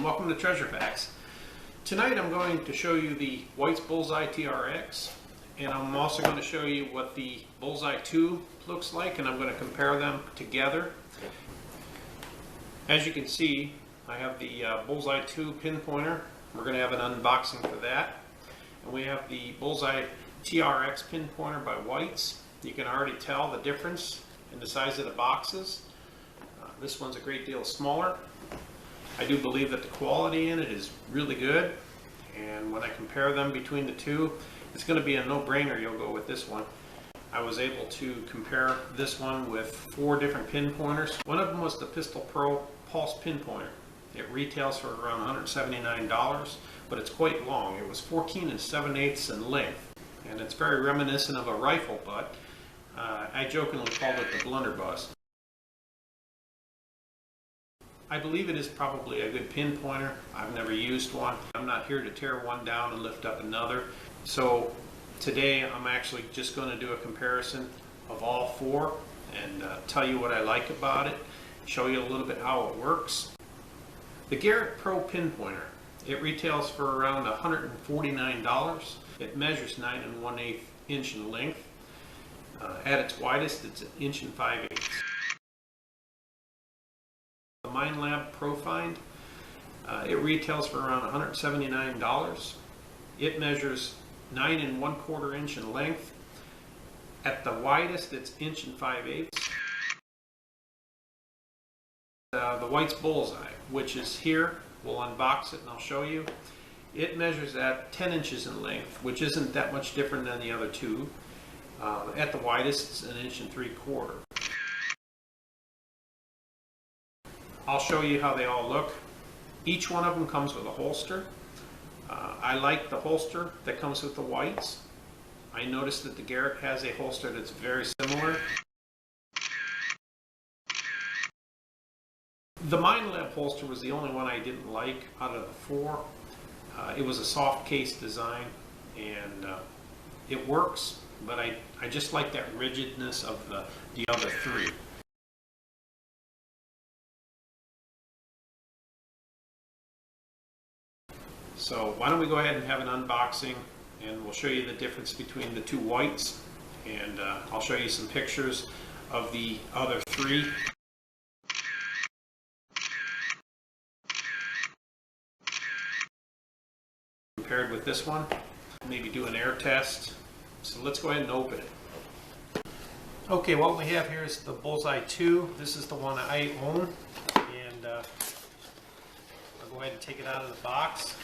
and welcome to Treasurefacts. Tonight I'm going to show you the White's Bullseye TRX, and I'm also going to show you what the Bullseye 2 looks like, and I'm going to compare them together. As you can see, I have the Bullseye 2 pinpointer. We're going to have an unboxing for that. And we have the Bullseye TRX pinpointer by White's. You can already tell the difference in the size of the boxes. This one's a great deal smaller. I do believe that the quality in it is really good, and when I compare them between the two, it's going to be a no-brainer. You'll go with this one. I was able to compare this one with 4 different pinpointers. One of them was the Pistol Pro Pulse pinpointer. It retails for around $179, but it's quite long. It was 14 7/8 in length, and it's very reminiscent of a rifle butt. I jokingly called it the blunderbuss. I believe it is probably a good pinpointer. I've never used one. I'm not here to tear one down and lift up another. So today I'm actually just going to do a comparison of all 4 and tell you what I like about it, show you a little bit how it works. The Garrett Pro pinpointer, it retails for around $149. It measures 9 1/8 inch in length. At its widest, it's 1 5/8 inches. The MindLab ProFind, it retails for around $179. It measures 9 1/4 inch in length. At the widest, it's 1 5/8 inches. The White's Bullseye, which is here, we'll unbox it and I'll show you. It measures at 10 inches in length, which isn't that much different than the other two. At the widest, it's 1 3/4 inches. I'll show you how they all look. Each one of them comes with a holster. I like the holster that comes with the Whites. I noticed that the Garrett has a holster that's very similar. The MindLab holster was the only one I didn't like out of the 4. It was a soft case design, and it works, but I just like that rigidness of the other 3. So why don't we go ahead and have an unboxing, and we'll show you the difference between the 2 Whites, and I'll show you some pictures of the other 3. Compared with this one, maybe do an air test. So let's go ahead and open it. Okay, what we have here is the Bullseye 2. This is the one I own, and I'll go ahead and take it out of the box.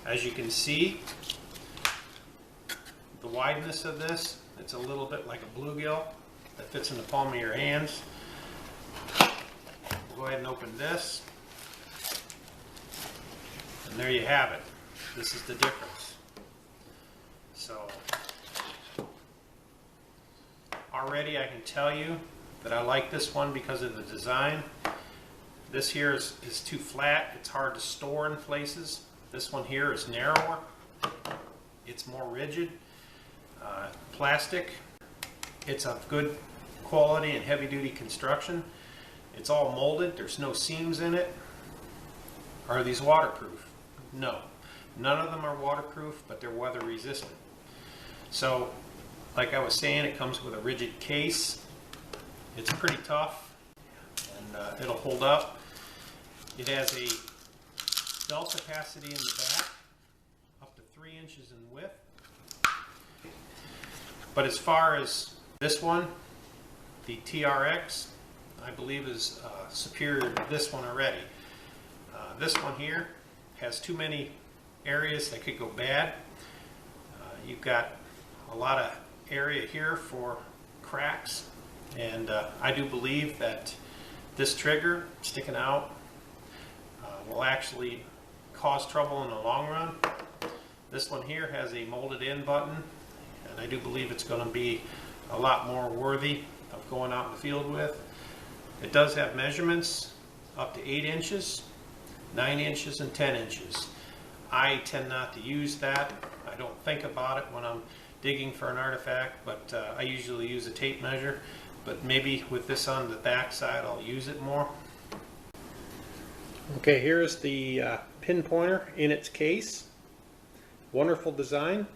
As you can see, the wideness of this, it's a little bit like a bluegill that fits in the palm of your hands. We'll go ahead and open this, and there you have it. This is the difference. So already I can tell you that I like this one because of the design. This here is too flat. It's hard to store in places. This one here is narrower. It's more rigid. Plastic. It's of good quality and heavy-duty construction. It's all molded. There's no seams in it. Are these waterproof? No. None of them are waterproof, but they're weather resistant. So, like I was saying, it comes with a rigid case. It's pretty tough, and it'll hold up. It has a belt capacity in the back, up to 3 inches in width. But as far as this one, the TRX, I believe is superior to this one already. This one here has too many areas that could go bad. You've got a lot of area here for cracks, and I do believe that this trigger sticking out will actually cause trouble in the long run. This one here has a molded in button, and I do believe it's going to be a lot more worthy of going out in the field with. It does have measurements up to 8 inches, 9 inches, and 10 inches. I tend not to use that. I don't think about it when I'm digging for an artifact, but I usually use a tape measure. But maybe with this on the back side, I'll use it more. Okay, here's the pinpointer in its case. Wonderful design.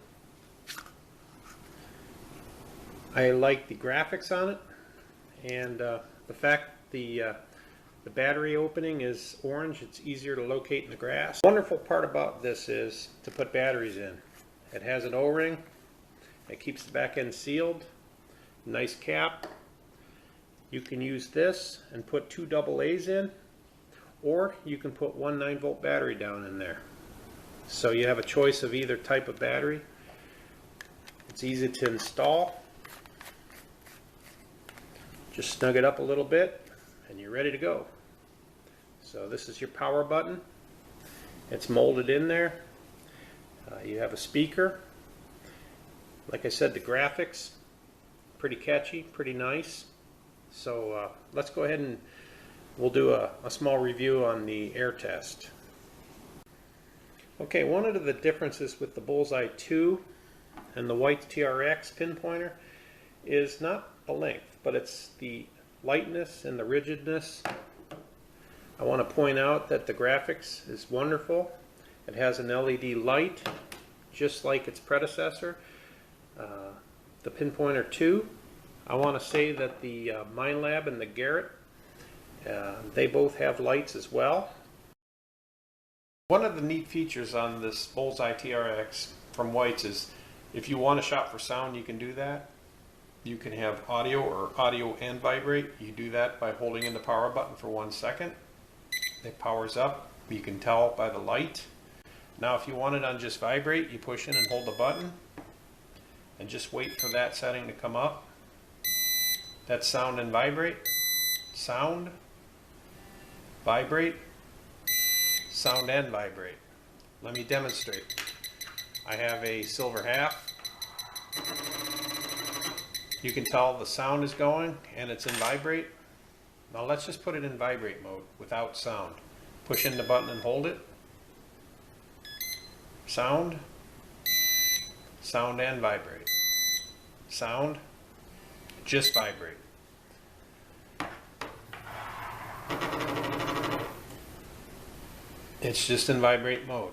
I like the graphics on it, and the fact the battery opening is orange. It's easier to locate in the grass. The wonderful part about this is to put batteries in. It has an O-ring. It keeps the back end sealed. Nice cap. You can use this and put 2 AA's in, or you can put one 9-volt battery down in there. So you have a choice of either type of battery. It's easy to install. Just snug it up a little bit and you're ready to go. So this is your power button. It's molded in there. You have a speaker. Like I said, the graphics, pretty catchy, pretty nice. So let's go ahead and we'll do a small review on the air test. Okay, one of the differences with the Bullseye 2 and the White TRX pinpointer is not the length, but it's the lightness and the rigidness. I want to point out that the graphics is wonderful. It has an LED light, just like its predecessor, the Pinpointer 2. I want to say that the MindLab and the Garrett, they both have lights as well. One of the neat features on this Bullseye TRX from White's is if you want to shop for sound, you can do that. You can have audio or audio and vibrate. You do that by holding in the power button for 1 second. It powers up. You can tell by the light. Now if you want it on just vibrate, you push in and hold the button and just wait for that setting to come up. That's sound and vibrate. Sound, vibrate, sound and vibrate. Let me demonstrate. I have a silver half. You can tell the sound is going and it's in vibrate. Now let's just put it in vibrate mode without sound. Push in the button and hold it. Sound, sound and vibrate. Sound, just vibrate. It's just in vibrate mode.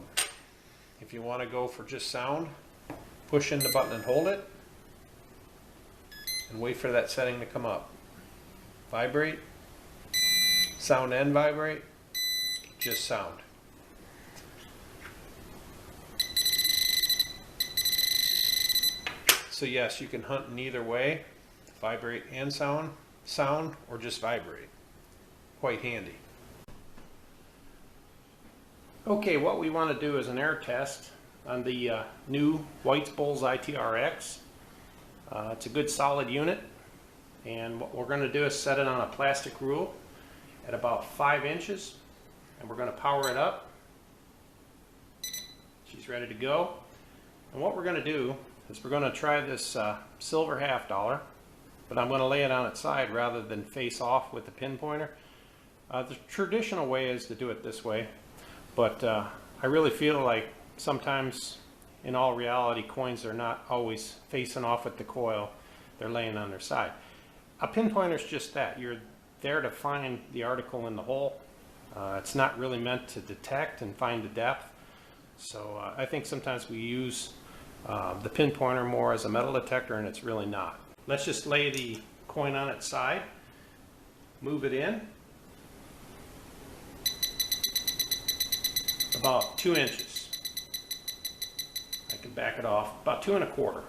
If you want to go for just sound, push in the button and hold it and wait for that setting to come up. Vibrate, sound and vibrate, just sound. So yes, you can hunt in either way, vibrate and sound, or just vibrate. Quite handy. Okay, what we want to do is an air test on the new White's Bullseye TRX. It's a good solid unit, and what we're going to do is set it on a plastic rule at about 5 inches, and we're going to power it up. She's ready to go. And what we're going to do is we're going to try this silver half dollar, but I'm going to lay it on its side rather than face off with the pinpointer. The traditional way is to do it this way, but I really feel like sometimes in all reality coins are not always facing off with the coil, they're laying on their side. A pinpointer is just that. You're there to find the article in the hole. It's not really meant to detect and find the depth. So I think sometimes we use the pinpointer more as a metal detector, and it's really not. Let's just lay the coin on its side, move it in about 2 inches. I can back it off about 2 1/4.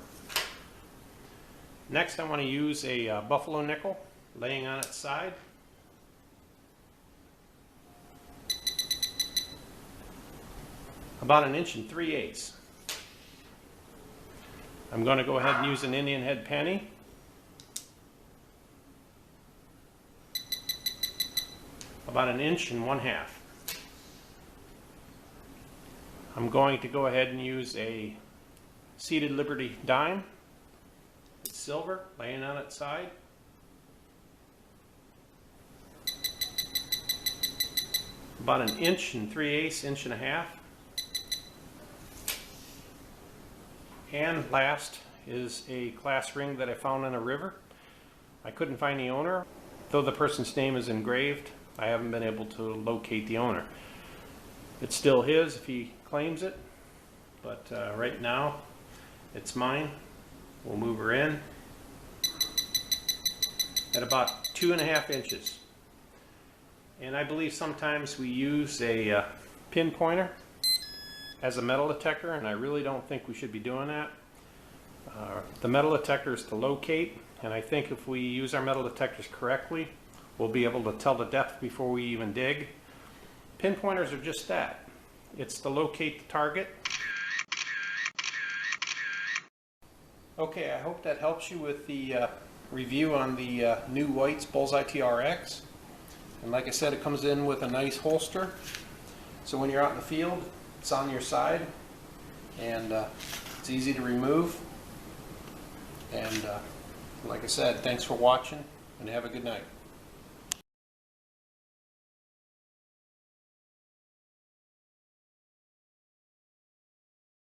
Next, I want to use a buffalo nickel laying on its side. About 1 3/8. I'm going to go ahead and use an Indian head penny. About 1 1/2. I'm going to go ahead and use a seated Liberty dime. It's silver, laying on its side. About 1 3/8, 1.5 inches. And last is a class ring that I found in a river. I couldn't find the owner. Though the person's name is engraved, I haven't been able to locate the owner. It's still his if he claims it, but right now it's mine. We'll move her in at about 2.5 inches. And I believe sometimes we use a pinpointer as a metal detector, and I really don't think we should be doing that. The metal detector is to locate, and I think if we use our metal detectors correctly, we'll be able to tell the depth before we even dig. Pinpointers are just that. It's to locate the target. Okay, I hope that helps you with the review on the new White's Bullseye TRX. And like I said, it comes in with a nice holster. So when you're out in the field, it's on your side, and it's easy to remove. And like I said, thanks for watching, and have a good night.